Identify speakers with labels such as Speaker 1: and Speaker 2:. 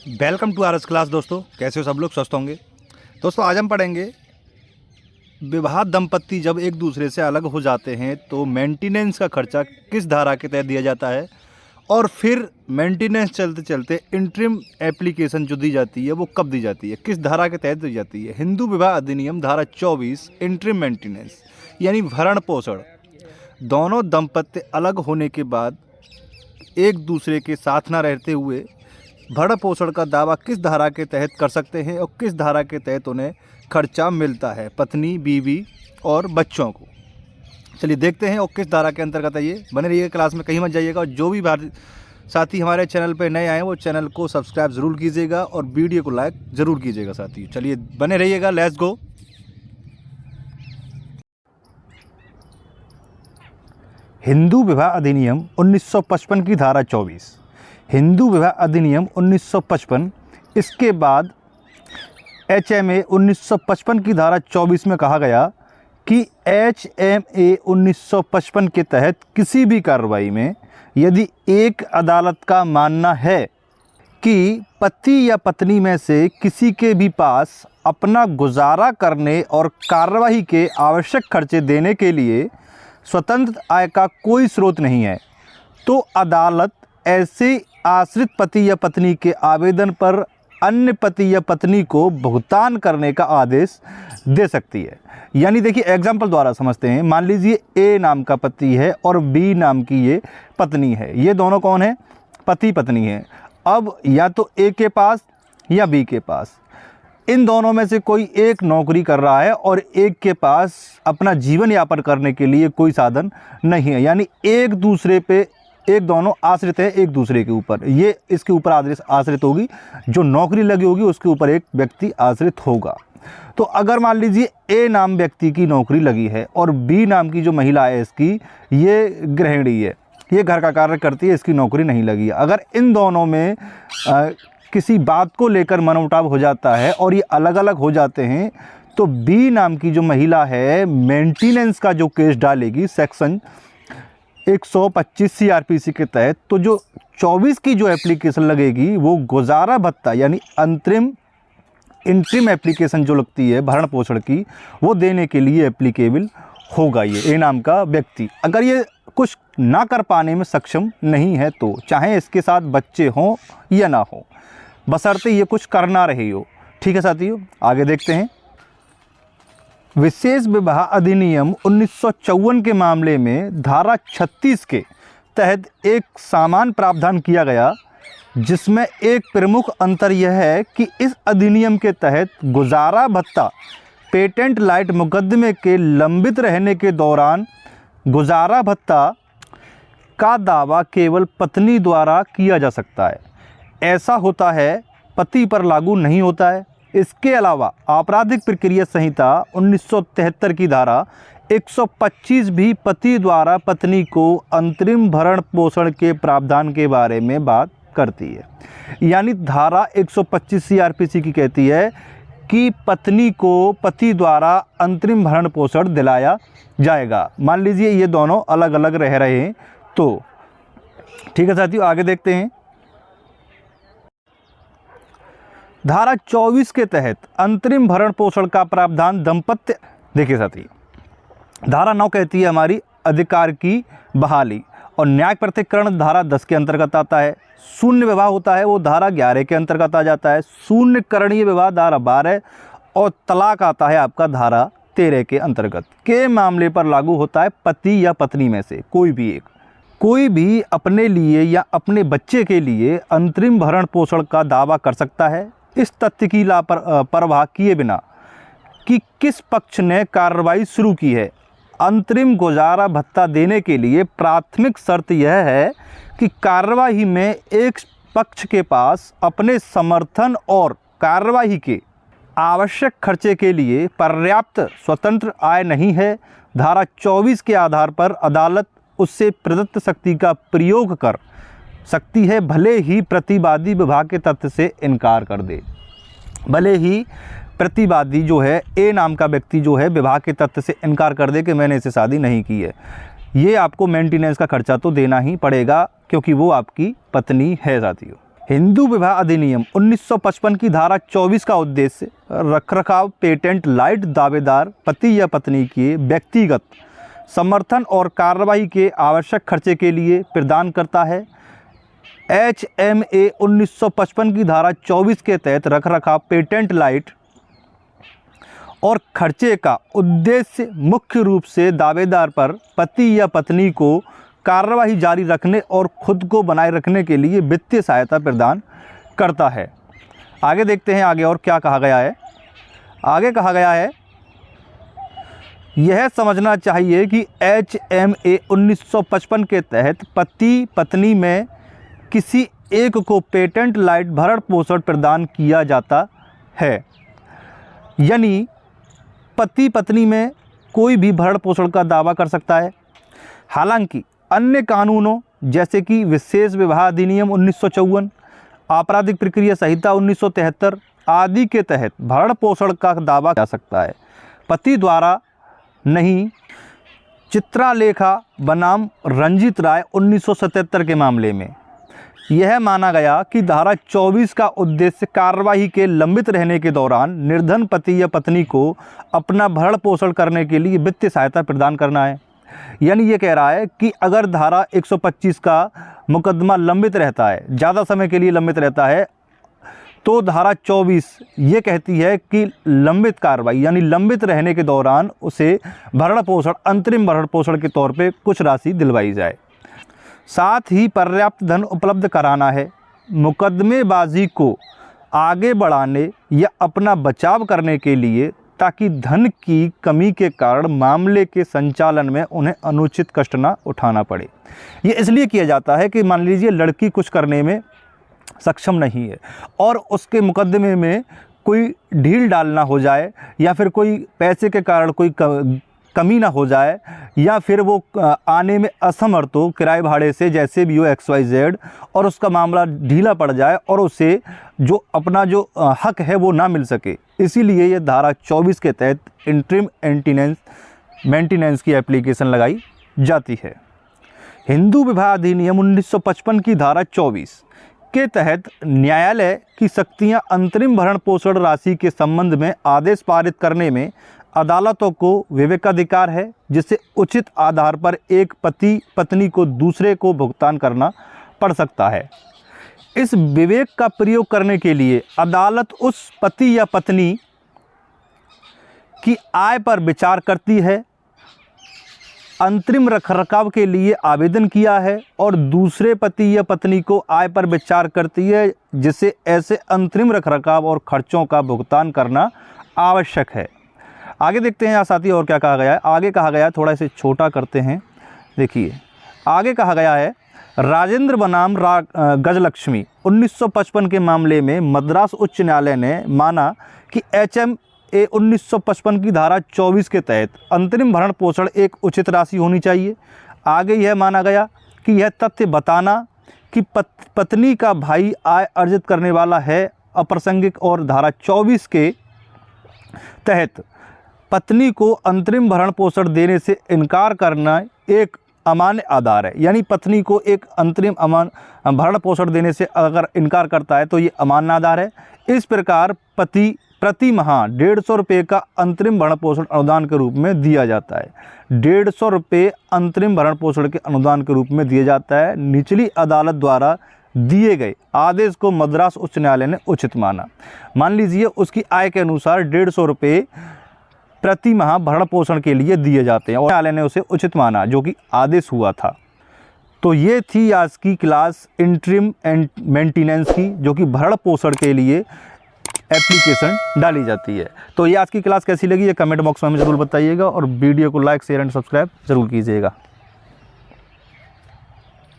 Speaker 1: Welcome to R S class. दोस्तों कैसे हो सब लोग, स्वस्थ होंगे। दोस्तों आज हम पढ़ेंगे विवाह दंपत्ति जब एक दूसरे से अलग हो जाते हैं तो मेंटेनेंस का खर्चा किस धारा के तहत दिया जाता है, और फिर मेंटेनेंस चलते चलते इंटरिम एप्लीकेशन जो दी जाती है वो कब दी जाती है, किस धारा के तहत दी जाती है। हिंदू विवाह अधिनियम धारा 24 इंटरिम मेंटेनेंस यानी भरण पोषण। दोनों दंपत्ति अलग होने के बाद एक दूसरे के साथ ना रहते हुए भरण पोषण का दावा किस धारा के तहत कर सकते हैं और किस धारा के तहत उन्हें खर्चा मिलता है, पत्नी, बीवी और बच्चों को। चलिए देखते हैं और किस धारा के अंतर्गत है ये। बने रहिएगा क्लास में, कहीं मत जाइएगा। और जो भी साथी हमारे चैनल पर नए आए वो चैनल को सब्सक्राइब ज़रूर कीजिएगा और वीडियो को लाइक ज़रूर कीजिएगा साथी। चलिए बने रहिएगा, लेट्स गो। हिंदू विवाह अधिनियम 1955 की धारा 24, हिंदू विवाह अधिनियम 1955। इसके बाद HMA 1955 की धारा 24 में कहा गया कि HMA 1955 के तहत किसी भी कार्रवाई में यदि एक अदालत का मानना है कि पति या पत्नी में से किसी के भी पास अपना गुजारा करने और कार्यवाही के आवश्यक खर्चे देने के लिए स्वतंत्र आय का कोई स्रोत नहीं है, तो अदालत ऐसे आश्रित पति या पत्नी के आवेदन पर अन्य पति या पत्नी को भुगतान करने का आदेश दे सकती है। यानी देखिए एग्जाम्पल द्वारा समझते हैं। मान लीजिए A नाम का पति है और B नाम की ये पत्नी है। ये दोनों कौन है? पति पत्नी है। अब या तो A के पास या B के पास, इन दोनों में से कोई एक नौकरी कर रहा है और एक के पास अपना जीवन यापन करने के लिए कोई साधन नहीं है। यानी एक दूसरे पे दोनों आश्रित है एक दूसरे के ऊपर। ये इसके ऊपर आश्रित होगी, जो नौकरी लगी होगी उसके ऊपर एक व्यक्ति आश्रित होगा। तो अगर मान लीजिए A नाम व्यक्ति की नौकरी लगी है और B नाम की जो महिला है इसकी ये गृहिणी है, ये घर का कार्य करती है, इसकी नौकरी नहीं लगी है। अगर इन दोनों में किसी बात को लेकर मनमुटाव हो जाता है और ये अलग अलग हो जाते हैं तो B नाम की जो महिला है मेंटेनेंस का जो केस डालेगी सेक्शन 125 CRPC के तहत। तो जो 24 की जो एप्लीकेशन लगेगी वो गुजारा भत्ता यानी इंटरिम एप्लीकेशन जो लगती है भरण पोषण की, वो देने के लिए एप्लीकेबल होगा ये A नाम का व्यक्ति। अगर ये कुछ ना कर पाने में सक्षम नहीं है तो चाहे इसके साथ बच्चे हों या ना हो, बशर्ते ये कुछ करना रही हो। ठीक है साथियों, आगे देखते हैं। विशेष विवाह अधिनियम 1954 के मामले में धारा 36 के तहत एक समान प्रावधान किया गया, जिसमें एक प्रमुख अंतर यह है कि इस अधिनियम के तहत गुजारा भत्ता पेटेंट लाइट मुकदमे के लंबित रहने के दौरान गुजारा भत्ता का दावा केवल पत्नी द्वारा किया जा सकता है। ऐसा होता है, पति पर लागू नहीं होता है। इसके अलावा आपराधिक प्रक्रिया संहिता 1973 की धारा 125 भी पति द्वारा पत्नी को अंतरिम भरण पोषण के प्रावधान के बारे में बात करती है। यानी धारा 125 CRPC की कहती है कि पत्नी को पति द्वारा अंतरिम भरण पोषण दिलाया जाएगा। मान लीजिए ये दोनों अलग अलग रह रहे हैं तो। ठीक है साथियों, आगे देखते हैं। धारा 24 के तहत अंतरिम भरण पोषण का प्रावधान दंपत्ति। देखिए साथी, धारा 9 कहती है हमारी अधिकार की बहाली और न्याय पृथक्करण धारा 10 के अंतर्गत आता है। शून्य विवाह होता है वो धारा 11 के अंतर्गत आ जाता है। शून्य करणीय विवाह धारा 12 और तलाक आता है आपका धारा 13 के अंतर्गत। के मामले पर लागू होता है पति या पत्नी में से कोई भी एक। कोई भी अपने लिए या अपने बच्चे के लिए अंतरिम भरण पोषण का दावा कर सकता है, इस तथ्य की परवाह किए बिना कि किस पक्ष ने कार्रवाई शुरू की है। अंतरिम गुजारा भत्ता देने के लिए प्राथमिक शर्त यह है कि कार्रवाई में एक पक्ष के पास अपने समर्थन और कार्रवाई के आवश्यक खर्चे के लिए पर्याप्त स्वतंत्र आय नहीं है। धारा 24 के आधार पर अदालत उससे प्रदत्त शक्ति का प्रयोग कर सकती है, भले ही प्रतिवादी विवाह के तथ्य से इनकार कर दे। भले ही प्रतिवादी जो है A नाम का व्यक्ति जो है विवाह के तथ्य से इनकार कर दे कि मैंने इससे शादी नहीं की है, ये आपको मेंटेनेंस का खर्चा तो देना ही पड़ेगा क्योंकि वो आपकी पत्नी है साथियों। हिंदू विवाह अधिनियम 1955 की धारा 24 का उद्देश्य रखरखाव, पेटेंट, लाइट दावेदार पति या पत्नी के व्यक्तिगत समर्थन और कार्रवाई के आवश्यक खर्चे के लिए प्रदान करता है। HMA 1955 की धारा 24 के तहत रखरखाव, पेटेंट, लाइट और खर्चे का उद्देश्य मुख्य रूप से दावेदार पर पति या पत्नी को कार्रवाई जारी रखने और खुद को बनाए रखने के लिए वित्तीय सहायता प्रदान करता है। आगे देखते हैं आगे और क्या कहा गया है। आगे कहा गया है, यह समझना चाहिए कि HMA 1955 के तहत पति पत्नी में किसी एक को पेटेंट, लाइट, भरण पोषण प्रदान किया जाता है। यानी पति पत्नी में कोई भी भरण पोषण का दावा कर सकता है। हालांकि अन्य कानूनों जैसे कि विशेष विवाह अधिनियम 1954, आपराधिक प्रक्रिया संहिता 1973 आदि के तहत भरण पोषण का दावा जा सकता है, पति द्वारा नहीं। चित्रलेखा बनाम रंजीत राय 1977 के मामले में यह माना गया कि धारा 24 का उद्देश्य कार्रवाई के लंबित रहने के दौरान निर्धन पति या पत्नी को अपना भरण पोषण करने के लिए वित्तीय सहायता प्रदान करना है। यानी ये कह रहा है कि अगर धारा 125 का मुकदमा लंबित रहता है, ज़्यादा समय के लिए लंबित रहता है, तो धारा 24 ये कहती है कि लंबित कार्रवाई यानी लंबित रहने के दौरान उसे भरण पोषण, अंतरिम भरण पोषण के तौर पे कुछ राशि दिलवाई जाए। साथ ही पर्याप्त धन उपलब्ध कराना है। मुकदमेबाजी को आगे बढ़ाने या अपना बचाव करने के लिए, ताकि धन की कमी के कारण मामले के संचालन में उन्हें अनुचित कष्ट ना उठाना पड़े। ये इसलिए किया जाता है कि मान लीजिए लड़की कुछ करने में सक्षम नहीं है और उसके मुकदमे में कोई ढील डाल ना हो जाए, या फिर कोई पैसे के कारण कोई कमी ना हो जाए, या फिर वो आने में असमर्थ हो किराए भाड़े से, जैसे भी हो XYZ, और उसका मामला ढीला पड़ जाए और उसे जो अपना जो हक है वो ना मिल सके। इसीलिए ये धारा 24 के तहत इंटरिम मेंटेनेंस की एप्लीकेशन लगाई जाती है। हिंदू विवाह अधिनियम 1955 की धारा 24 के तहत न्यायालय की शक्तियां अंतरिम भरण पोषण राशि के संबंध में आदेश पारित करने में अदालतों को विवेकाधिकार है, जिससे उचित आधार पर एक पति पत्नी को दूसरे को भुगतान करना पड़ सकता है। इस विवेक का प्रयोग करने के लिए अदालत उस पति या पत्नी की आय पर विचार करती है, अंतरिम रखरखाव के लिए आवेदन किया है, और दूसरे पति या पत्नी को आय पर विचार करती है, जिससे ऐसे अंतरिम रखरखाव और खर्चों का भुगतान करना आवश्यक है। आगे देखते हैं यहाँ साथी और क्या कहा गया है। आगे कहा गया है, थोड़ा इसे छोटा करते हैं, देखिए आगे कहा गया है, राजेंद्र बनाम गजलक्ष्मी 1955 के मामले में मद्रास उच्च न्यायालय ने माना कि HMA 1955 की धारा 24 के तहत अंतरिम भरण पोषण एक उचित राशि होनी चाहिए। आगे यह माना गया कि यह तथ्य बताना कि पत्नी का भाई आय अर्जित करने वाला है अप्रासंगिक, और धारा 24 के तहत पत्नी को अंतरिम भरण पोषण देने से इनकार करना एक अमान्य आधार है। यानी पत्नी को एक अंतरिम भरण पोषण देने से अगर इनकार करता है तो ये अमान्य आधार है। इस प्रकार पति प्रति माह 150 रुपये का अंतरिम भरण पोषण अनुदान के रूप में दिया जाता है। 150 रुपये अंतरिम भरण पोषण के अनुदान के रूप में दिया जाता है। निचली अदालत द्वारा दिए गए आदेश को मद्रास उच्च न्यायालय ने उचित माना। मान लीजिए उसकी आय के अनुसार 150 रुपये प्रति माह भरण पोषण के लिए दिए जाते हैं और न्यायालय ने उसे उचित माना, जो कि आदेश हुआ था। तो ये थी आज की क्लास इंटरिम एंड मेंटेनेंस की, जो कि भरण पोषण के लिए एप्लीकेशन डाली जाती है। तो ये आज की क्लास कैसी लगी ये कमेंट बॉक्स में हमें ज़रूर बताइएगा, और वीडियो को लाइक, शेयर एंड सब्सक्राइब ज़रूर कीजिएगा।